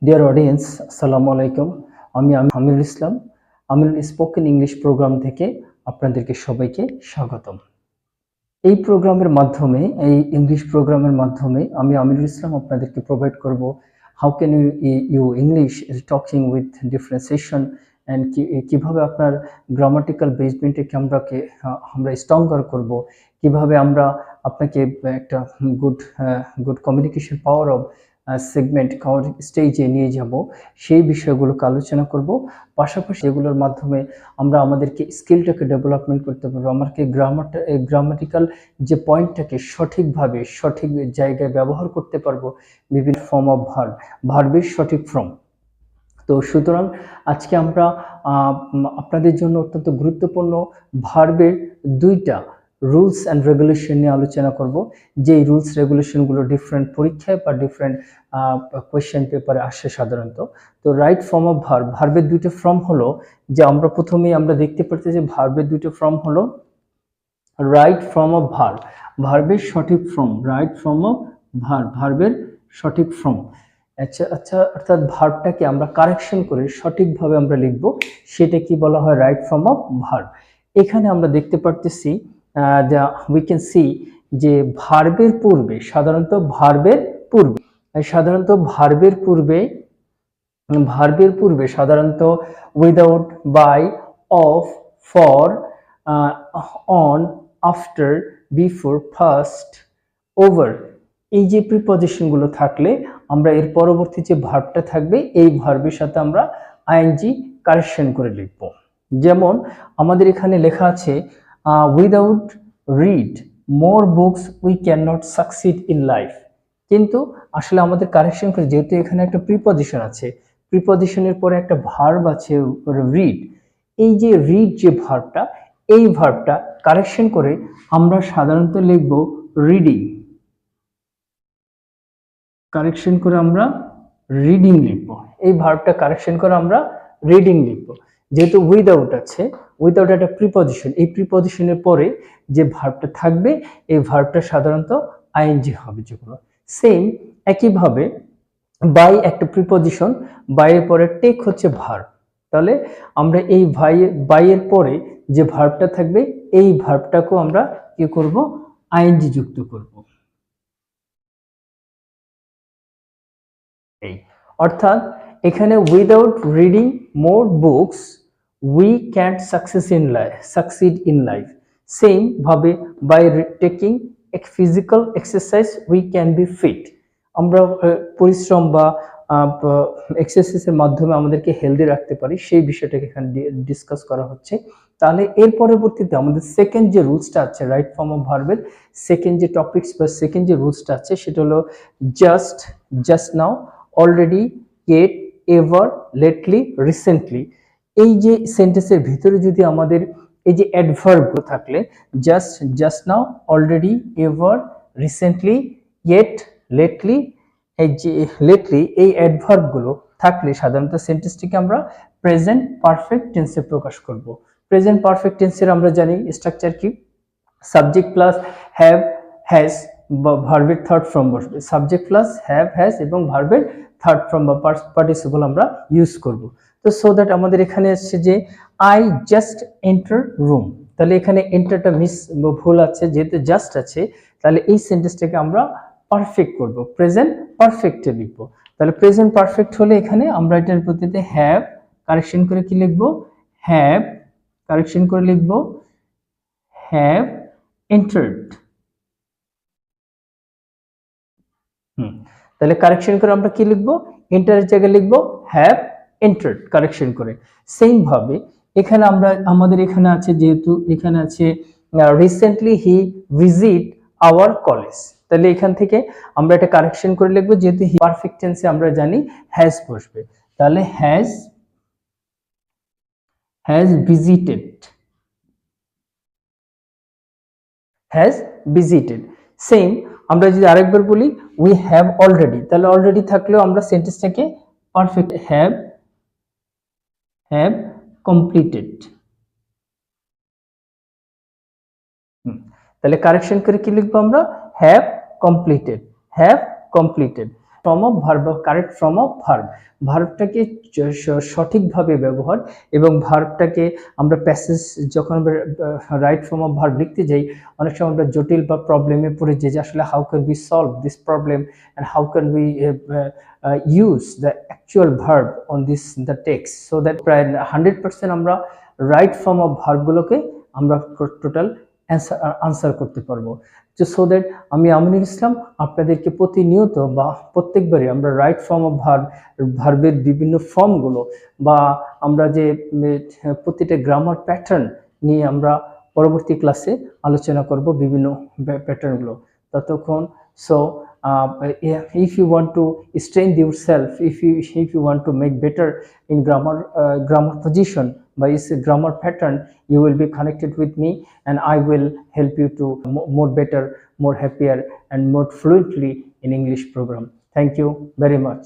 Dear audience, আসসালামু আলাইকুম। আমি আমিরুল ইসলাম। আমিরুল স্পোকেন ইংলিশ প্রোগ্রাম থেকে আপনাদেরকে সবাইকে স্বাগতম। এই প্রোগ্রামের মাধ্যমে, এই ইংলিশ প্রোগ্রামের মাধ্যমে আমি আমিরুল ইসলাম আপনাদেরকে প্রোভাইড করব how can you English talking with different session and কিভাবে আপনার গ্রামাটিক্যাল বেসমেন্টকে আমরা স্ট্রঙ্গার করব, কিভাবে আমরা আপনাকে একটা good communication power of segment স্টেজে নিয়ে যাব, সেই বিষয়গুলোকে আলোচনা করব। পাশাপাশি এগুলোর মাধ্যমে আমরা আমাদেরকে স্কিলটাকে ডেভেলপমেন্ট করতে পারবো, আমাকে গ্রামাটিক্যাল যে পয়েন্টটাকে সঠিকভাবে সঠিক জায়গায় ব্যবহার করতে পারবো, বিভিন্ন ফর্ম অফ ভার্বের সঠিক ফর্ম। তো সুতরাং আজকে আমরা আপনাদের জন্য অত্যন্ত গুরুত্বপূর্ণ ভার্বের দুইটা রুলস অ্যান্ড রেগুলেশন নিয়ে আলোচনা করব। যেই রুলস রেগুলেশনগুলো ডিফারেন্ট পরীক্ষায় বা ডিফারেন্ট কোয়েশ্চেন পেপারে আসে সাধারণত। তো রাইট ফর্ম অফ ভার্বের দুইটা ফর্ম হলো, যে আমরা প্রথমেই আমরা দেখতে পাচ্ছি যে ভার্বের দুইটা ফর্ম হলো রাইট ফর্ম অফ ভার্বের সঠিক ফর্ম, রাইট ফর্ম অফ ভার্বের সঠিক ফর্ম। আচ্ছা, অর্থাৎ ভার্বটাকে আমরা কারেকশন করে সঠিকভাবে আমরা লিখব, সেটা কি বলা হয়? Right form of verb. এখানে আমরা দেখতে পারতেছি উই ক্যান সি যে ভার্বের পূর্বে সাধারণত without, by, of, for, on, after, before, first, over, এই যে প্রিপজিশনগুলো থাকলে আমরা এর পরবর্তী যে ভার্বটা থাকবে এই ভার্বের সাথে আমরা আইএনজি কারেকশন করে লিখব। যেমন আমাদের এখানে লেখা আছে without read more books we can not succeed in life. কিন্তু আসলে আমাদের কারেকশন করে, যেহেতু এখানে একটা প্রিপজিশন আছে, প্রিপজিশনের পরে একটা ভার্ব আছে রিড, এই যে রিড যে ভার্বটা, এই ভার্বটা কারেকশন করে আমরা সাধারণত লিখব রিডিং। কারেকশন করে আমরা রিডিং লিখব। এই ভার্বটা কারেকশন করে আমরা রিডিং লিখব। যেহেতু উইদাউট আছে, উইদাউট একটা প্রিপজিশন, এই প্রিপজিশনের পরে যে ভার্বটা থাকবে এই ভার্বটা সাধারণত আইএনজি হবে যেগুলো। সেম একইভাবে বাই একটা প্রিপজিশন, বাইয়ের পরে টেক হচ্ছে ভার্ব। তাহলে আমরা এই বাইয়ের পরে যে ভার্বটা থাকবে এই ভার্বটাকেও আমরা কি করব? আইএনজি যুক্ত করব। অর্থাৎ এখানে without reading more books we can't succeed in life. Same ভাবে by taking physical exercise we can be fit. আমরা পরিশ্রম বা এক্সারসাইজের মাধ্যমে আমাদেরকে হেলদি রাখতে পারি, সেই বিষয়টাকে এখানে ডিসকাস করা হচ্ছে। তাহলে এর পরবর্তীতে আমাদের সেকেন্ড যে রুলসটা আছে রাইট ফর্ম অফ ভার্বের, সেকেন্ড যে টপিকস বা সেকেন্ড যে রুলসটা আছে সেটা হলো just now, already, yet, ever, lately, recently. এই যে সেন্টেন্সের ভিতরে যদি আমাদের এই যে অ্যাডভার্ব থাকলে just now, already, ever, recently, yet, lately, এই যে লেটলি, এই অ্যাডভার্ব গুলো থাকলে সাধারণত সেন্টেন্সটিকে আমরা প্রেজেন্ট পারফেক্ট টেন্সে প্রকাশ করব। প্রেজেন্ট পারফেক্ট টেন্সের আমরা জানি স্ট্রাকচার কি? সাবজেক্ট প্লাস হ্যাভ, হ্যাজ বা ভার্বের থার্ড ফর্ম বসবে। সাবজেক্ট প্লাস হ্যাভ, হ্যাজ এবং ভার্বের থার্ড ফর্ম বা পার্টিসিপল আমরা ইউজ করব। তো সো দ্যাট আমাদের এখানে আসছে যে আই জাস্ট এন্টার রুম। তাহলে এখানে এন্টারটা ভুল আছে, যেহেতু জাস্ট আছে, তাহলে এই সেন্টেন্সটাকে আমরা পারফেক্ট করব, প্রেজেন্ট পারফেক্টে লিখব। তাহলে প্রেজেন্ট পারফেক্ট হলে এখানে আমরা এটার প্রতিতে হ্যাভ কারেকশন করে কি লিখব? হ্যাভ কারেকশন করে লিখব হ্যাভ এন্টার্ড। তাহলে কারেকশন করে আমরা কি লিখব? এন্টারের জায়গায় লিখব হ্যাভ এন্টার্ড কারেকশন করে। সেম ভাবে এখানে আমাদের এখানে আছে, যেহেতু এখানে আছে recently he visit our college, তাহলে এখান থেকে আমরা এটা কারেকশন করে লিখব, যেহেতু হি পারফেক্ট টেন্সে আমরা জানি হ্যাজ বসবে। তাহলে হ্যাজ ভিজিটেড। সেম আমরা যদি আরেকবার বলি উই হ্যাভ অলরেডি, তাহলে অলরেডি থাকলেও আমরা সেন্টেন্সটাকে পারফেক্ট হ্যাভ কমপ্লিটেড। তাহলে কারেকশন করে কি লিখবো আমরা? Have completed. Form of verb বা কারেক্ট ফর্ম অফ ভার্ব, ভার্বটাকে সঠিকভাবে ব্যবহার, এবং ভার্বটাকে আমরা প্যাসেজ যখন আমরা রাইট ফর্ম অফ ভার্ব লিখতে যাই, অনেক সময় আমরা জটিল বা প্রবলেমে পড়ে যাই যে আসলে how can we solve this problem and how can we use the actual verb on this the text, so that প্রায় 100% আমরা রাইট ফর্ম অফ ভার্বগুলোকে আমরা টোটাল আনসার করতে পারবো। সো দ্যাট আমি আমিনুল ইসলাম আপনাদেরকে প্রতিনিয়ত বা প্রত্যেকবারই আমরা রাইট ফর্ম অফ ভার্বের বিভিন্ন ফর্মগুলো বা আমরা যে প্রতিটা গ্রামার প্যাটার্ন নিয়ে আমরা পরবর্তী ক্লাসে আলোচনা করব বিভিন্ন প্যাটার্নগুলো। ততক্ষণ so if you want to strengthen yourself, if you want to make better in grammar position by its grammar pattern, you will be connected with me and I will help you to more better, more happier and more fluently in English program. Thank you very much.